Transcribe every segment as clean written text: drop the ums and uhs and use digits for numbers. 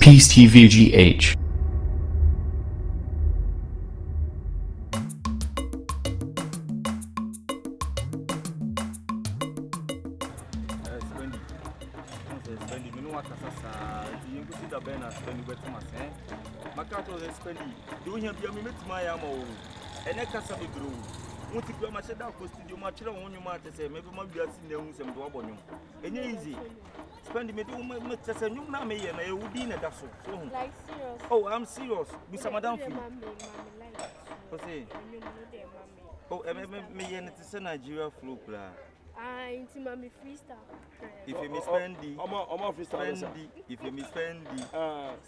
Peace TV GH. Spend me do like serious. Oh, I'm serious. Be some madam. Oh, me and it's a Nigeria flow. Into mommy freestyle. If you miss Fendi, Fendi. If you miss Fendi,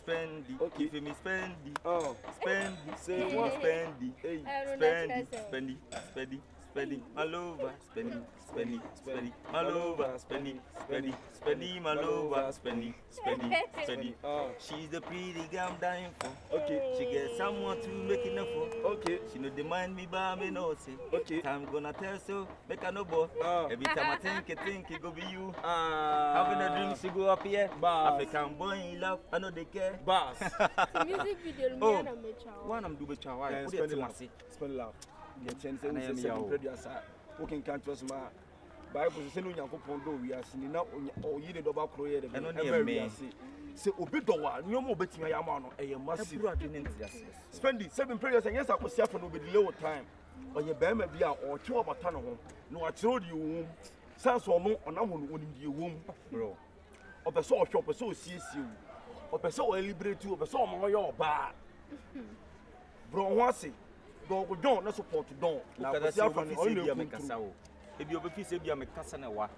Spendi. Okay. If you miss Fendi, Oh, Spendi. say what? what? Spendi, Spendi. Spendi, Spendi, Spendi, my lover, Spendi, Spendi, Spendi, my lover, Spendi, Spendi, Spendi, my lover, Spendi, Spendi, Spendi. She's the pretty girl I'm dying for. Okay. She gets someone to make it enough for. Okay. She no demand me, but me no say. Okay. Time gonna tell so, make a no boy. Every time I think it go be you. Having a dream, she go up here. African boy in love, I know they care. Bass. Music video, Oh, me and a child. one I'm doing child. Yeah, Put spend it it to loud. my Spend it loud. Get chance And I am to your- producer. Working can't trust my Bible says no Yankopon do we are seeing now or you the double croy the And only every a man. year say Obidowa no more betting my yamano a massive spend it 7 prayers and yes I could see for no be low time or your bema be or 2 about 10 home no I told you womb sans or no on amon in the womb Bro. or the saw shop so sees you or the saw liberate you or the saw my your bar bro what's it don't not support don't Now, now because see I from see only be a mekasa. If you be say be a mekasa na wa.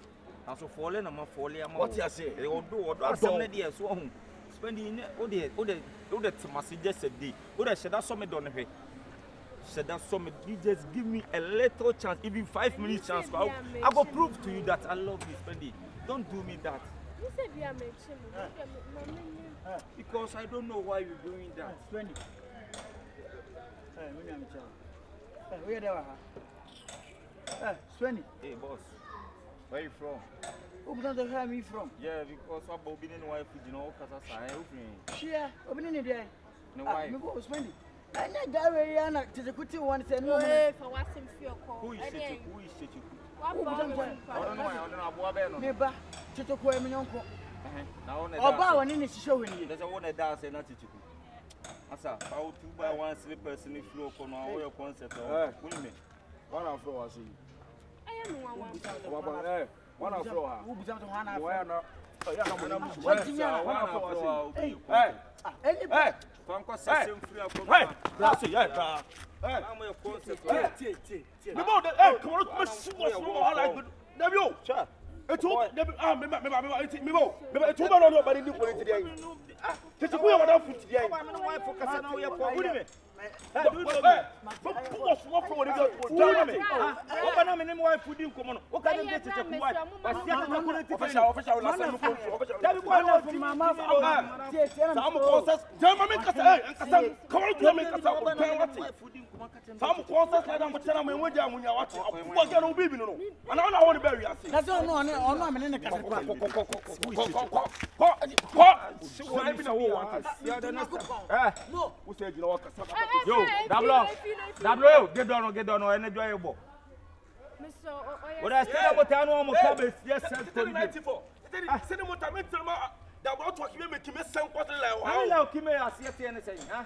And so falling am falling am. What you say? They will do some there so home. Spending o the Tomasi just a day. O the sheda so me don he. Sheda so me you just give me a little chance, even 5 minutes chance. I go prove to you that I love you, Spendi. Don't do me that. You said we are making Because I don't know why you're doing that. Spendi. Where they are? Spendi. Hey boss, where you from? Who does hear me from? Yeah, because I'm Bobby and wife, you know, because I say, Share, opening it there. no Ah, wife. me go Spendi. I know that way, Anna, to the cutie one said no. for what's in fear call. Who is it? Who is it? What I don't know, I don't know. Neighbor, to the quay, my uncle. Now, Or bow and in his showing you. there's a one that does and not to Asa, how 2 by 1 slippers in the floor for now, your concert or women. one of us see I am one. one of us Who was out of Hannah? why not What do you know? hey Anybody? Franco says, free hey that's it yeah I'm your concert. the more hey come on let's see what's wrong like David Sure. it told me it told me nobody knew what today just go over that foot today I'm not wife for Casano. We are for hey what's wrong for what me Open up and wife food in common. What can you get to wife? But see, I'm going to official last time David, why not from Mama, some concerts German kasa come on to me kasa some concerts like I'm telling me when I'm watching what can we be no and I want to bury us that's all no, I'm in the castle. No who said you know what Yo, Dablo, get on, and enjoyable. What I said about Tano Mokabes, yes, sir. Send him what I meant to that what you make him send what I like know Kime as yet anything, huh?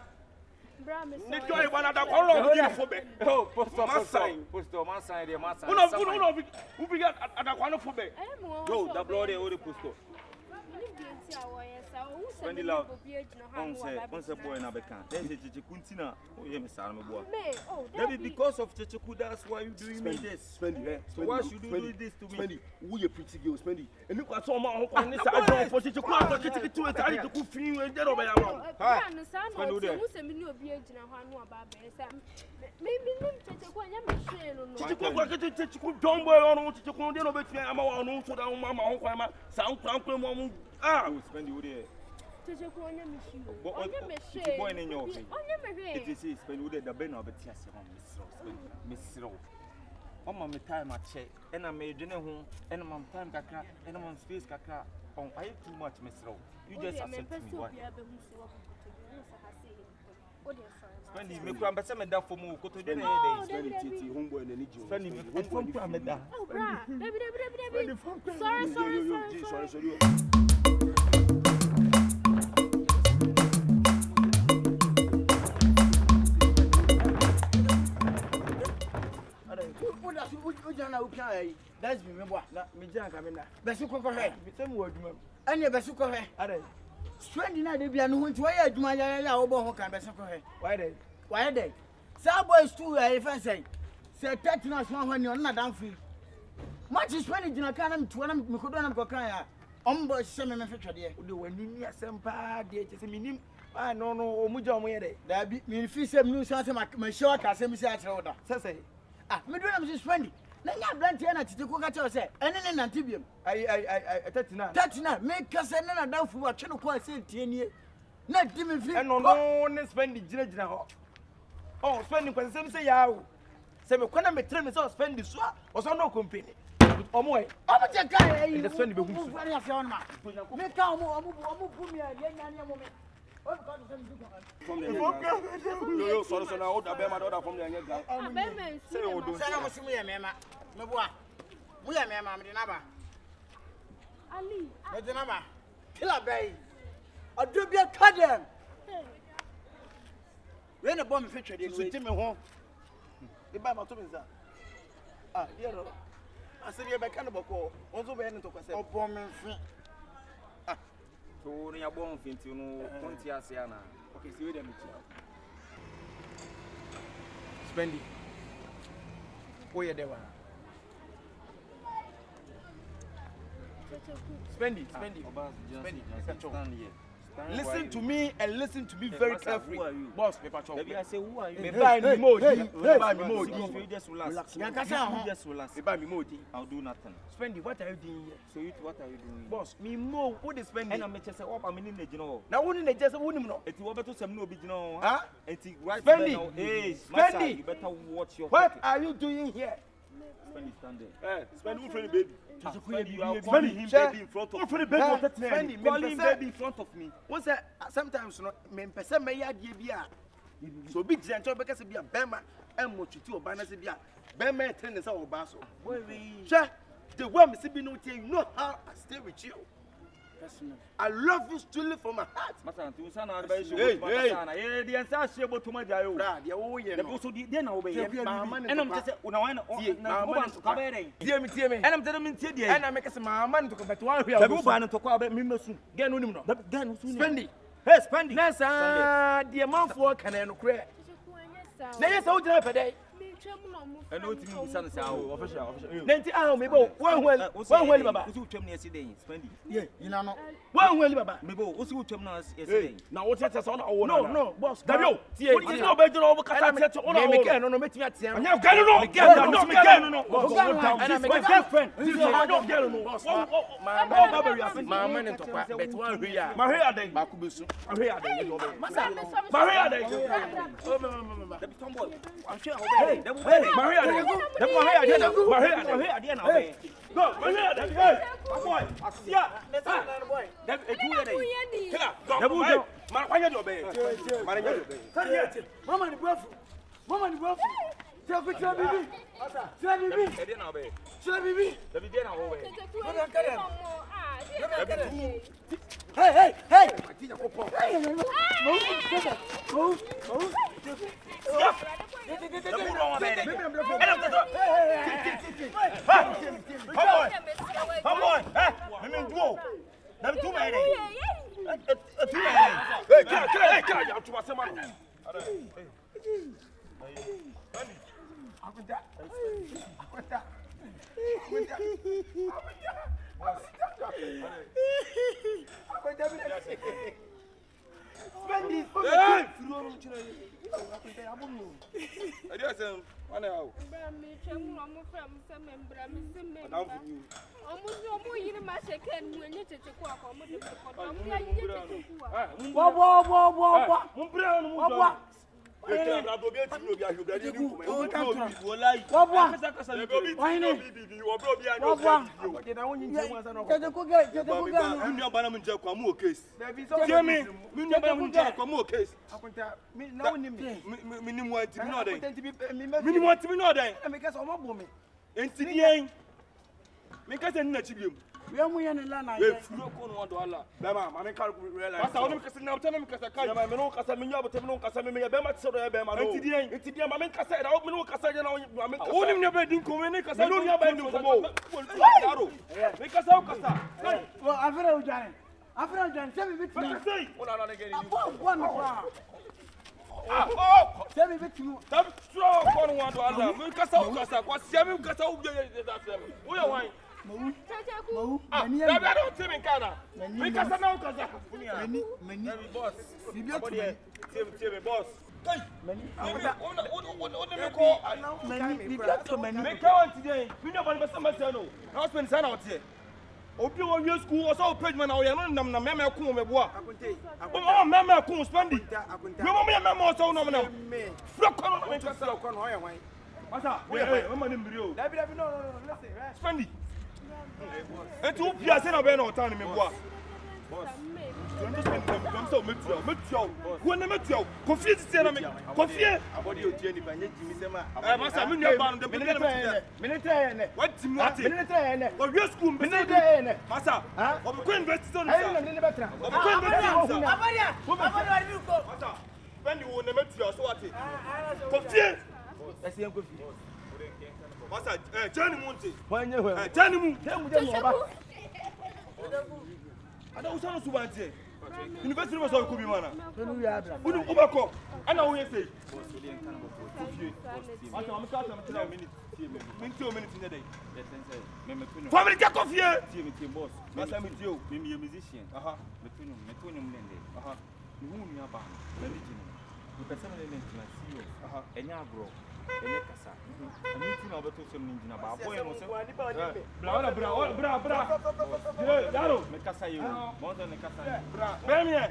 Nijoy one other all for me. Oh, post man sign, the master. Who began at a one for me. Yo, Dablo, they already post. When the love, once a boy in Abekan, there's a Chichikuntina. Oh, yeah, Miss Armaboa. Maybe because of Chichiku, that's why you're doing me this. Spendi, Why should you do this to me? Spendi, who you pretty girl, Spendi. And look at some on this side for Chichiku, I get to it, I need to cook you and get over your mouth. Chichiku, don't boy on Chichiku, then over to my own, so down Mamma, sound crank, ah, Spend you there. Boy in your face. It is spend with the Ben of the Tias on Miss Row. On my time I check, and I made dinner home, and I'm time kaka, and I'm on space kaka. Oh, I too much, Mr. You just accept me. Why? Spending me grandpa some that for more. Go to the homeboy and any Jew. Spending me from Prameda. Oh, baby. Sorry. That's me, me boy. Me jang coming now. Besu ko he. Me tell me what you Anya besu ko he. Are Strand na de bia no ho nti why adwuma ya wo bo ho kan besu ko he. why then? Why dey? Sa boys too e fan say. Say 30 na so ho ni on na dan free. Match spend gina kan na mto na me kodo na me kokan ya. Ombo hye me fetwede. Wo de wani ni asem pa de che se minim. Ah no omuja omo ye de. Da bi me fi say me so say ma show ka say me say atre wo da. Say. Ah, me do na me spend. Na nya brante na titi ko ka che say ene ne nante biem. I 39. 39 me ka say ne na dan fu wa twe no ko say tie nie. Na di me fi. No ne spend gina ho. Oh, spending kwa se me say ya o. Se me kwana me tre me say spend so o so no company. Omo e. Omo je ka e. The spend be hu. Me ka omo bu mi a ye nya ne mo me. From the yo sorry so na order be ma order from the anya say o do say na mo simu ye mema me boa mu ye mema me de na ba Ali me de na ba kila bay odo bi academ we na bomb fetwe de so timi ho e ba ma to me sa ah dear no asiri e be kan boko won so be ne to kwase obo me fi So, you are born into no Pontiasiana. okay see we dem Spendi oye de wa Spendi listen to me and listen to me very carefully. Boss, paper chop. Maybe I say, who are you? Me buy me modi. Me buy me modi. You just relax. Ya kasa ho. Just relax. Me buy me modi. I'll do nothing. Spendi, what are you doing here? So you what are you doing? Boss, me mo what is spending? And I'm just say, what am I in the general? Now what in the just what him no? It's what better some no be general. Huh? It's right Spendi. now. Hey, Spendi. you better watch your. What are you doing here? Spendi stand there. Spendi who friend baby. You are calling him baby in front of me. Spendi, Calling him baby in front of me. What's that? Sometimes no me pese me ya die bia. So big giant chop because bia bema em mo tutu oba na se bia bema train say oba so. Sure. The way me see be no tell you know how I stay with you. I love you truly from my heart. Masa nti usa na ba issue with masa na ye de ansa hye botuma ja yo. Bra de wo ye no. So de na wo be ye. Mama Enam tese una wan na wo ban to ka be dey. Tie me. Enam tese min tie dey. Enam make say mama no to ko beto wan hwe Dabi ba no to ko be mi mesu. Gen no nim no. Gan so ni. Spendi. Hey, Spendi. Na sa de manfo kan no kre. Na yes how did I pay? I know to me son say official. Nenti ah me bo wan hweli baba. Usi utwem na yesterday Spendi. Yeah, you know. Wan hweli baba. Me bo usi utwem na yesterday. Na what tell say on no boss. Dabi tie. What no be jiro kasa tell on on. Me no metimi atia. Anya gan no. Me gan no. And my girlfriend. I don't get no. Mama baby afi. Mama ne to kwa bet wan hwe ya. Ma hwe adan. Ba ku besu. Ma hwe adan no be. Ma hwe adan. Oh mama. Dabi tomboy. I'm sure obey. Hey, Maria, Maria, now. Go, Maria, hey, boy. Yeah, that's a boy. That's a good day. Go, go, man, why you obey? Mama, the buff. Mama, the buff. Tell me, baby. Tell me, baby. Tell me, baby. Let me get away. Hey. We are moving in Lana. If you don't want to Allah, Bema, I mean, can't realize. I want to now tell them because I can't. I know Casamino, but no Casamino, Bema, so Bema, it's the Mamma Casa, I don't know Casagano. I won't even never think communicate. I don't have any more. Because I'll Casa. Well, I've heard Giant. I've heard Giant. Tell me, which one again? Tell me, which you. Some strong one to Allah. Casa, what's 7 Casa? We are wine. I don't see me, Kana. Because I know Casa. Many boss. Timmy boss. Make out today. We know what Masano. I'll spend sun out here. Open on your school or so, Pedman, or Yanam, Mamma Kum, oh, Mamma Kum, Spendy. You want me a mamma so nominal. Flock on my wine. What's up? I'm an embryo. Spendy. And 2 years in a van or time in what? I'm so mutual. When I met you, confused, confused. About you, Jenny, I must have been your band, the minute. What's minute? Or your school, minute. Massa, of Queen Weston. When you won't met you, so what? Confused. That's the uncle. Massa, Johnny Monty. When you Johnny Moon, I don't know what to say. University was all Kubimana. Who do Ubako? I know what you say. I'm 2 minutes in a day. Family get off here. Boss. Last time with you, maybe a musician. Metunium Lende. Whom you are bound. You can send a link to my CEO. And Yagro. Casa. And you know about some ninja about boy. Bra. Daro. Mekasa you. More than a casa. Bra. Bemia.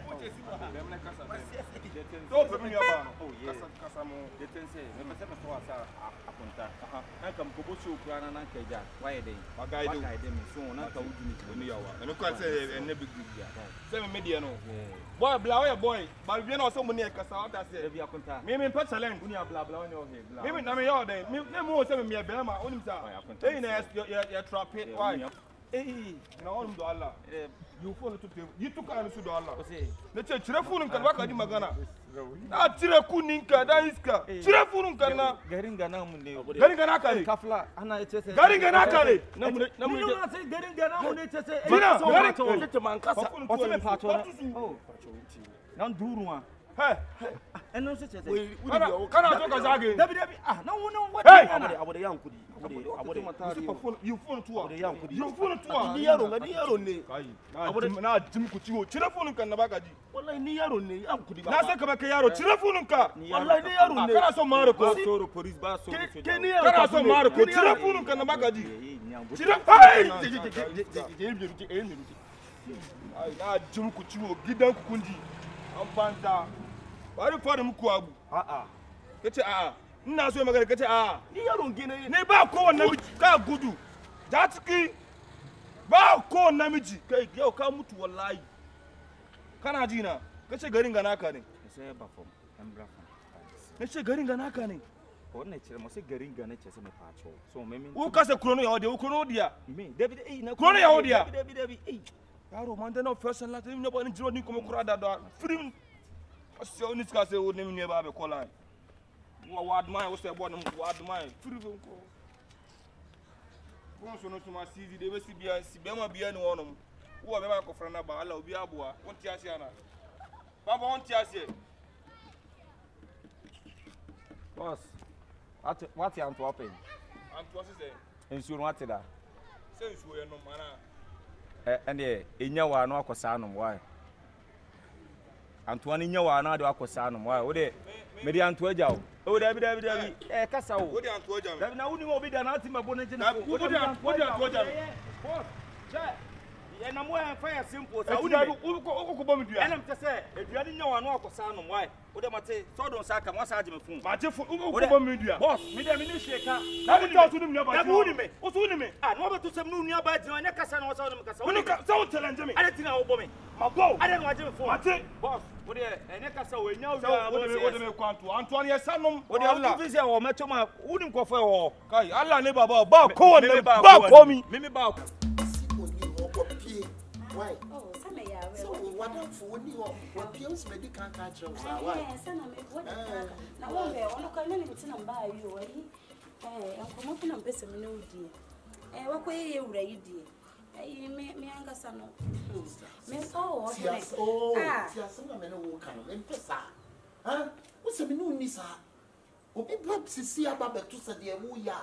Don't put me about. Oh, yes. Casamo. They can say, Never to us a punta. I come Kobosu, Grana, and Kaja. Why they? I guide them soon. Not told me. And of course, I never give you. 7 million. Boy, blow boy. But you know, so many Casa. That's it. Maybe in Patsalan, Gunia blah blah on your head. Maybe I'm your day. No more 7 million Bama. Only time. You're trapped. Why? Hey, no, Allah. You follow to you took an issue dollar. Let's say Chirafun can work at the Magana. Not Chirakuninka, Daiska. Chirafun can Garingana, Garinganaka, Kafla, and I say Garinganaka. No, no, no, hey, and no such as we cannot talk as again. No, what? I would a young goody. You phone to a young goody. You phone to a near only. I would not Jim Kuchu, Chiraphone can Nabagadi. Well, I near only. I could not take a Macayaro, Chiraphone. Near so Marco, police bass, so Marco, Chiraphone can Nabagadi. I Jim Kuchu, Gidan Kundi. I'm Panta. Why do you call him Kuabu? Get it, now so I'm going to get it. You don't get it. Never call Namiji. Good. That's key. Bow call Namiji. Go come to a lie. Canadina. Get a Garinganakani. Say a buffo and Braffon. Let's say Garinganakani. Or nature must say Garinganate as a patch. So, maybe who cast a chrono or the Uconodia? You mean David A. Chronodia. David A. I don't want to know first and let him know when Johnny come across that door. Free. So, this guy would name near Baby Colline. What mine was the bottom, what mine. Free. Once you know to my city, they will see Bema behind one of them. Who are Bema for another, I'll be a boy. One Tiasiana. Papa, one Tiasia. Boss, what's your Antwerp? Antwerp is a. And soon what did I? Since we are no manner. And in your one, no Cosanum, why? Antoine in your one, no Cosanum, why? Would it? Maybe Antoine. Oh, David, Casa. What are you now? Be done. What are you? And I'm wearing fire simple. I wouldn't go with you. And I'm just saying, if you didn't know, I know sound on why. What am I saying? So don't sack and what's argument phone. My dear, what media? Boss, me the minister. Now we talk to them about me. What's with me? I know to some new nearby. I never saw no sound of the don't tell me. I didn't know about me. My go. I don't want to for boss. What are you? So we know what do want to Antoine, your son? What do you visit or Metoma? Wouldn't go for all. Allah never about call me. Mimi Bow. Why? Oh, some may have. So, what for when you are pills, medical catch of our now, I'm going to buy you. I'm coming on Bessie, no dear. And what way you ready? I may understand. Miss oh, yes, some men who come in Pessa. Huh? What's a new Nissa? Or be perhaps see about to say, dear, who ya?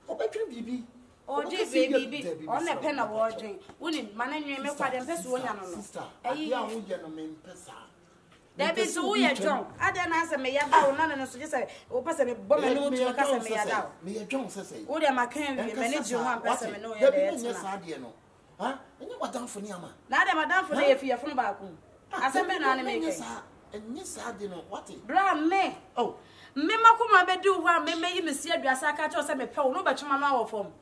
Or better, baby. Oh, dear baby, on a pen of watering. Wouldn't manage me for them best one sister. A young gentleman, Pessa. That is so weird, John. I don't answer me about none of us. Or person a bomb and no to a cousin me out. Me a John says, oh, there, my can manage you one person and no, yes, I didn't know. Huh? And you were down for Niama. Now, I'm down for the if you're from Baku. I said, and yes, I didn't know what it. Bram me. Oh, Mimma come do one, may you see a Drasaka or some pole, no, but my mouth from.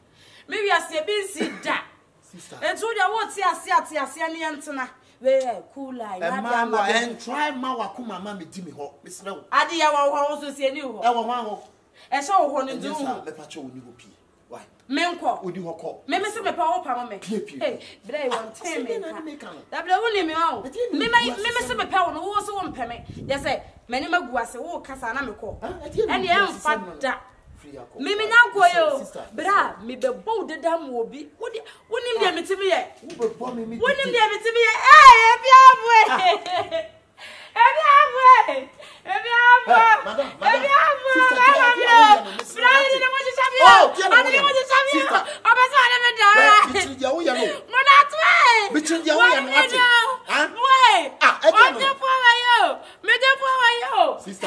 Maybe I see a busy that. Sister. And so you won't see a Sianiantona. Very cool line. And try Mawakuma, Mammy Jimmy Hawk, Miss Low. I did also see a new one. And so one and do the patrol you will pee. Why? Menko, would you call? Maybe some power power make hey, but I want 10 minutes. That only me out. Maybe some power no also won't permit. Yes, I many Maguas, oh, Casanamico. And young fat that. Mimi now go yo, bra, me be bold the damn will be. Wouldn't him be to me yet? Wouldn't him be to me yet?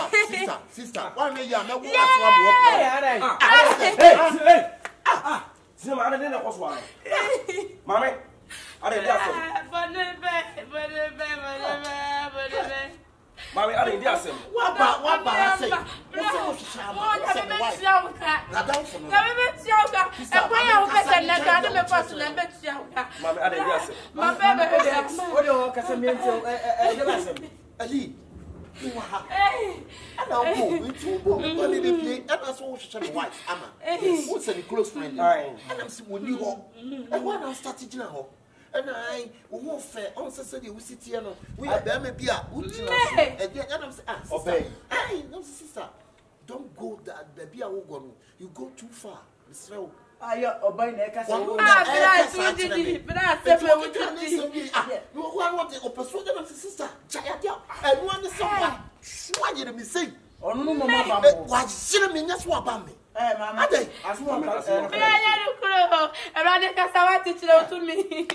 Hey, sister, why me ya no Mommy, I didn't Mommy, I didn't dare say. What about I say? And I won't fair on Saturday. We sit here. We are there, maybe I'm saying, hey, no, sister, don't go that baby. I will go. You go too far. Slow. I obey the castle. But I said, you want to persuade them, sister. And one is someone. Why did me say? Oh, no, Mamma, what's cinnamon? That's what about me. Mamma, I want to me.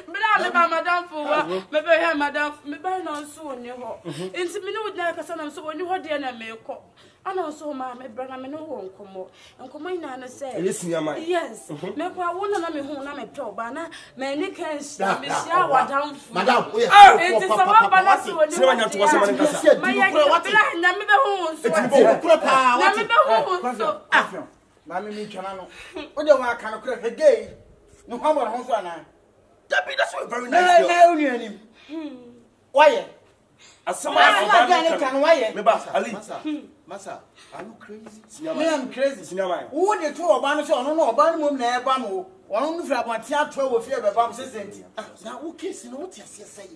But I'm Madame for maybe I Madame, maybe I know so near her. It's me no like a son of so when you had dinner milk. I know so, Mamma, brother, I know won't come more. And come in and say, listen, yes, maybe I won't let me home. I'm a top banner. Many can stop me. Madame, it is a banana to that's very nice. Why? Massa, are you crazy? I'm crazy. Who the two of Banner on no Banmum near Bamu? One from my theatre with fear of Bam Sissy. Now, who kiss in what you say?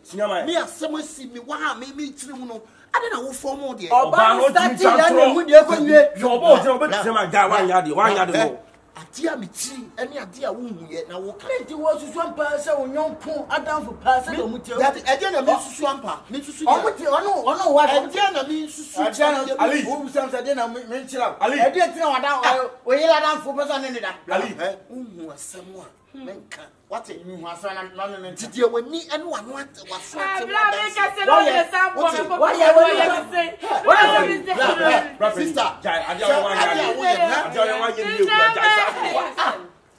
Me as someone see me, why made me to know. I don't know who for more dear. Oh, Banner, your boy, my guy, one yard. Adia me tea, any idea who yet now walk. It was one person on your pool, I down for person. That again, a swamper. I know what I means. Ali, who sounds a dinner, mention up. Ali, I didn't know what we are down for person in it. Ali, who was someone. What it was on to deal with me and one was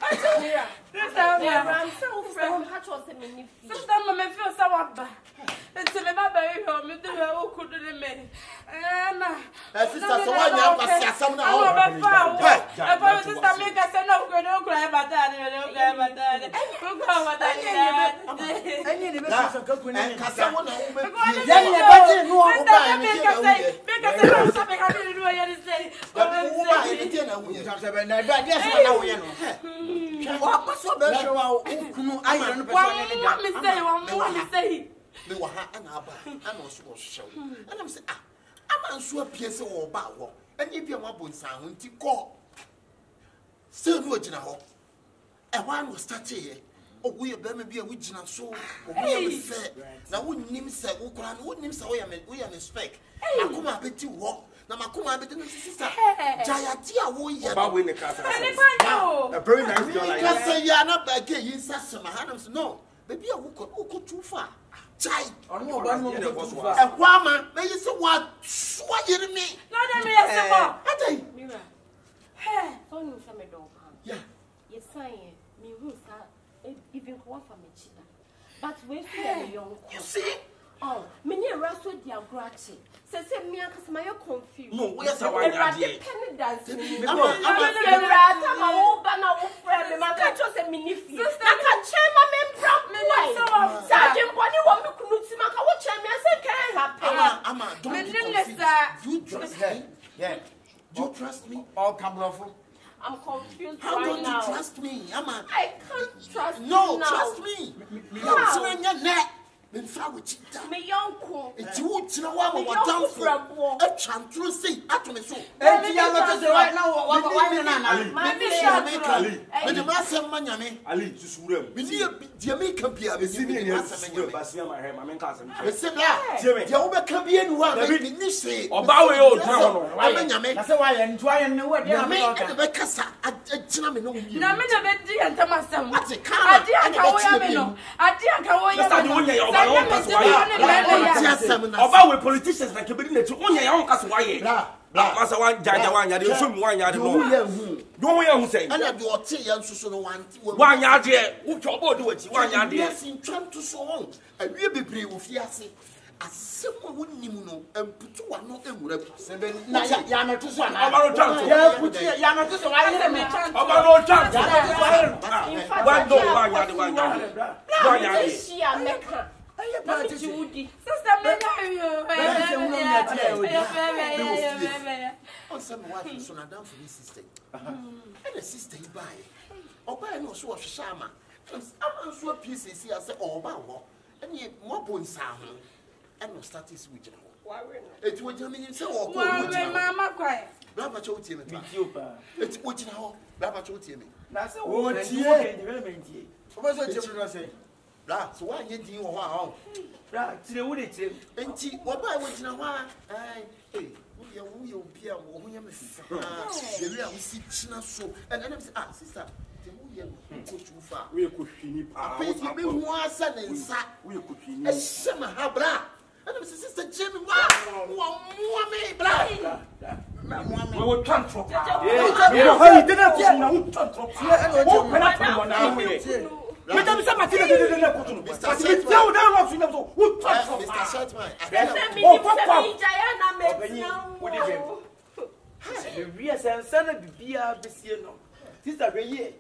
Sister, me feel so bad. Until my baby home, you do her could do me. Sister, so why you have some now? I promise sister make us no go no cry about that. No cry about that. Who go about that? Any the best of Kakuna. Someone Make us something happy to do yesterday. They were and Abba, and also was show. And I'm saying, I'm so piece or bow, and if you're my sound, to call. Still, no general. And one was started. Oh, we are maybe a original soul, or we are fair. Now, wouldn't him say, wouldn't him say, we are spec. I come a bit to walk. Now, my come a bit to sister. Jayatia, we are win the castle. A very nice girl. I say, you are not back here, you said some hands. No, maybe I will go too far. Chai, I know about no a woman, may you say what? Swagger me. Not a mere Mira. Hey, phone you from a dog. Yeah, Yes, I am. Me who's even one from a china. But we feel young. you see? Oh, many Russell dear Gratchy. Says me, because my confused. No, where's our penny dancing. I'm a old banner of friend. My catcher said, Minify. I can chair my men brown. Sergeant, what you want me to see? My watch me. I said, can I Amma, don't you trust me? Yeah. You trust me? All come off. I'm confused How right don't now. you trust me? Amma, I can't trust no, you now. trust me. How? You're your neck. Me fa with chita. Me uncle. Eti wo tina wa ma wadan fo. E twantro sei atome so. Enti ya no to right now wa na. Me ni sha me kali. Me de ma sem ma nyame. Ali susurem. Me ni die me ka bia be si Sini me ni ma sem susurem nyame. basia ma he ma men ka asem. Me se bla. Tie me. Die wo be ka bia ni wa me ni se. Oba we o twa ho no. Wa me nyame. Na se wa ye ntu aye ne wa dia Me na e be kasa agina me no wi. na me na be di antamasam Ati kama. adi aka wo ya me no adi aka wo ya Mr. me no Dunya, Oba, don't pass why. Oba we politicians like ebedi na ti onya ya on kaso waye. Bla. Masa wan jaja wan ya de so mi wan ya de no. Wo ya hu. Don we ya hu say. Ana de o te ya nsusu no wanti. Wan ya de, wo twa obo de wachi wan ya de. Yes, in trying to so on. Awie bebre wo fiase. Asem a wonnim no, emputu wa no enwura bi. Sebe na ya me to so na. Oba no twa to. Ya puti ya me to so wa ye me. Oba no twa to. Wan do wan ya de wan ya de. Wan ya de. She a mecca. Aye Na pa me ti ti wudi. sister me na On some wife so na down for this sister. And the sister he buy. Oba no so o hwehama. Am so piece see as oba wo. And ye mo bonsa ho. And no status with you. It would you mean say o ko wa mama kwai Baba cho tie me pa. It wo gina ho. Baba cho tie me. na se Oh, wo tie. tie. Oba so tie me no say. Bra, so why you din wo ho a ho. Bra, tire wo de tire. Enti oba wo gina ho a. Ai, we obi a wo ho yam fifa. The way I we see china so. And then say sister, the wo yam go too far. We ko hwini pa. Pay me ho asa ne nsa. We ko hwini. E shema ha bra. And then say sister Jamie, wow, wo me bra. We will twa to. Yeah. Hey, didn't you na wo twa to. Oh, Me na to na wo ye. Me tell me say Martin de ko to no. Mr. Me tell that one so na so. Wo twa to. Mr. Shetman. Say me ni say me jaya na me Wo de dem. The real sense na bibia besie no. Sister we ye.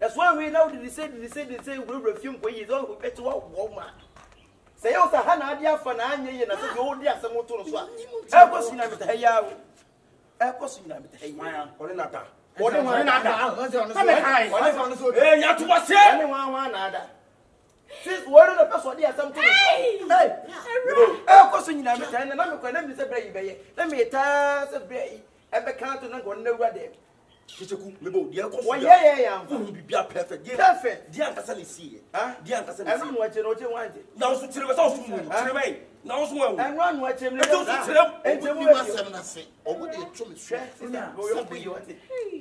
That's why we now they say we refuse go ye so better wo ma. Say you say ha na dia fa na anye ye na say you dey asem to no so a. E ko sina me ta ya o. E ko sina me ta ya. Ore na ta. Ode wa na da. Come here. Ode so. Eh, ya to wase. Ani wa na da. Since what the person dey asem to no. Hey. E ko sina me ta na me ko na me say bra yi be ye. Na me ta say bra yi. E be kan to na go na wura dem. Kicheku mebo dia ko so. Wa ye ya. Fu bibia perfect. Perfect. Dia nkasa ne sie. Dia nkasa ne Every sie. no che no che wante. Na so tire so so mu. Tire mai. Na so wan. And one watch him. E to so tire. Enti wo asem na se. Obo de to me so.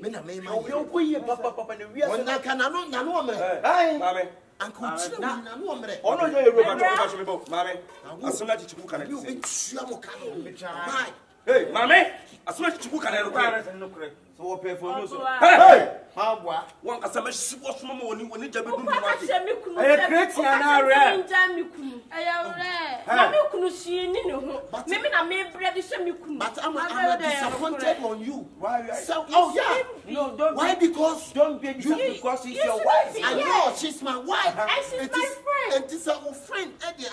Me na me ma. You go ye papa na wi On na kana no nya no omre. Ai. Mame. Anko chira na no omre. Ono ye Yoruba Ba to ba so mebo. Mame. Asuna chichiku kana You ne. be tua mo kana. Bye. Hey, mame. Asuna chichiku kana no kwa. So what pay for you? Hey! How boy? One customer she was from when you jabe do I create na rare. But I'm disappointed on you. Why? So, oh yeah. No, don't. Why? Because Don't be because she's your wife. I know she's my wife. And she's my friend. And it's our friend. Eddie,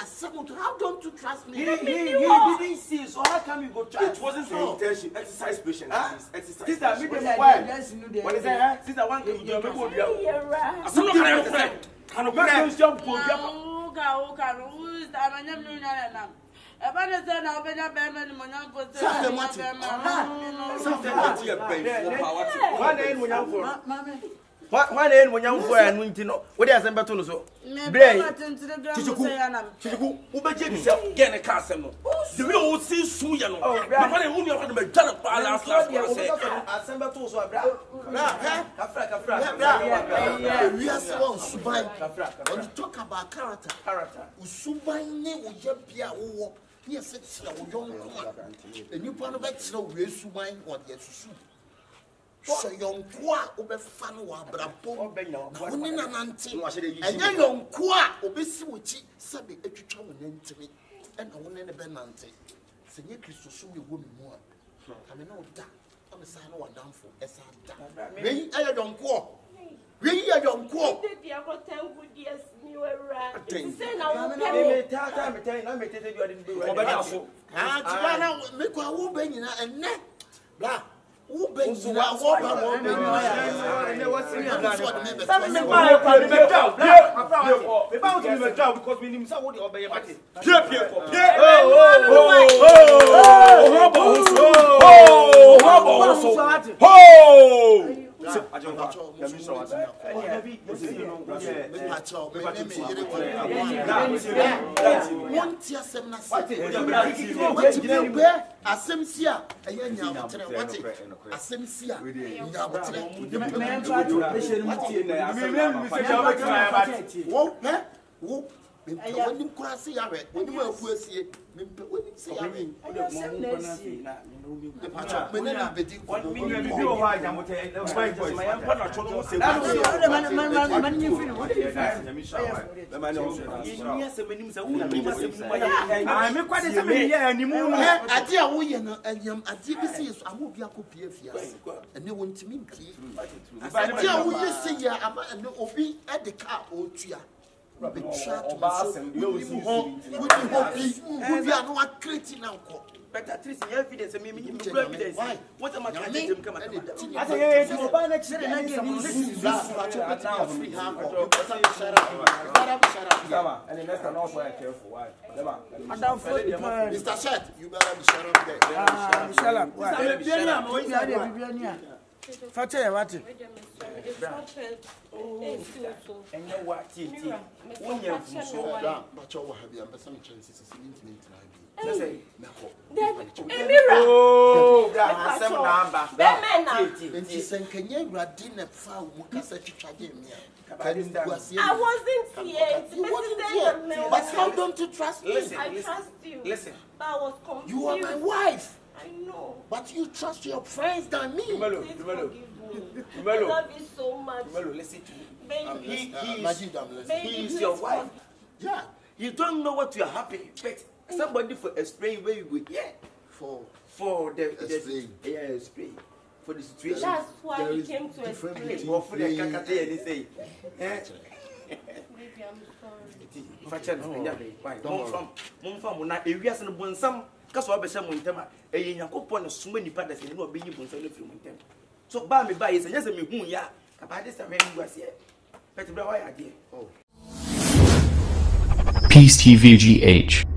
how don't you trust me? He didn't see, so how come you go trust? It wasn't your intention. Exercise patience, please. Exercise. Sister, me the wife. What is that? Sister, one can you go there? I'm not going to say. Can you jump for Why then when you for and win no? What is them better so? Bray. Chichiku, ubeje yourself get a castle. The real see Suya no. The one who you have to be done last say. Assemble to so bra. We are so subai. When you talk about character. Usubai ne uyebia wo. Yes, it's a young and you plan about slow race wine or yes. So young qua obe fan wa brapo na nanti enya young qua obe si wuchi sabe etwetwa won ntimi e na won ne be nante senye Kristo so me wo me mu a ame na oda ame sa na wadamfo esa da we ayo young qua we ayo young qua dey akotan good years mi wera say na wo me tata me tell na me tete you dey be obe da so ti na me kwa wo be nyina enne bla who brings you out? Because we need some obey when you cross the yard, when you were see better treat evidence and me evidence. What am I going to come at? I say, you buy next year and I can listen to that. And the next one also I care for why. Mr. Shet, you better be shut up there. Shut up. Why? Fate what? And you what? When you're so down, but you have the some chances of seeing I wasn't here. But how don't you trust me? I trust you. Listen. But I was confused. You are my wife. I know. But you trust your friends than me. Please forgive me. I love you so much. Listen to me. Baby, he is your wife. Yeah. You don't know what you are happy. But somebody for explain where you go. Yeah. For the explain. For the situation. That's why he came to explain. Or for the kakate and say. Baby, I'm sorry. Mom from na areas no bonsam kaso abesha montema eye yakopon so many padas ni no obeyi bonsam no firi montem so ba me ba yes yes me hu ya kaba this time me guase pet bra why ade Peace TV GH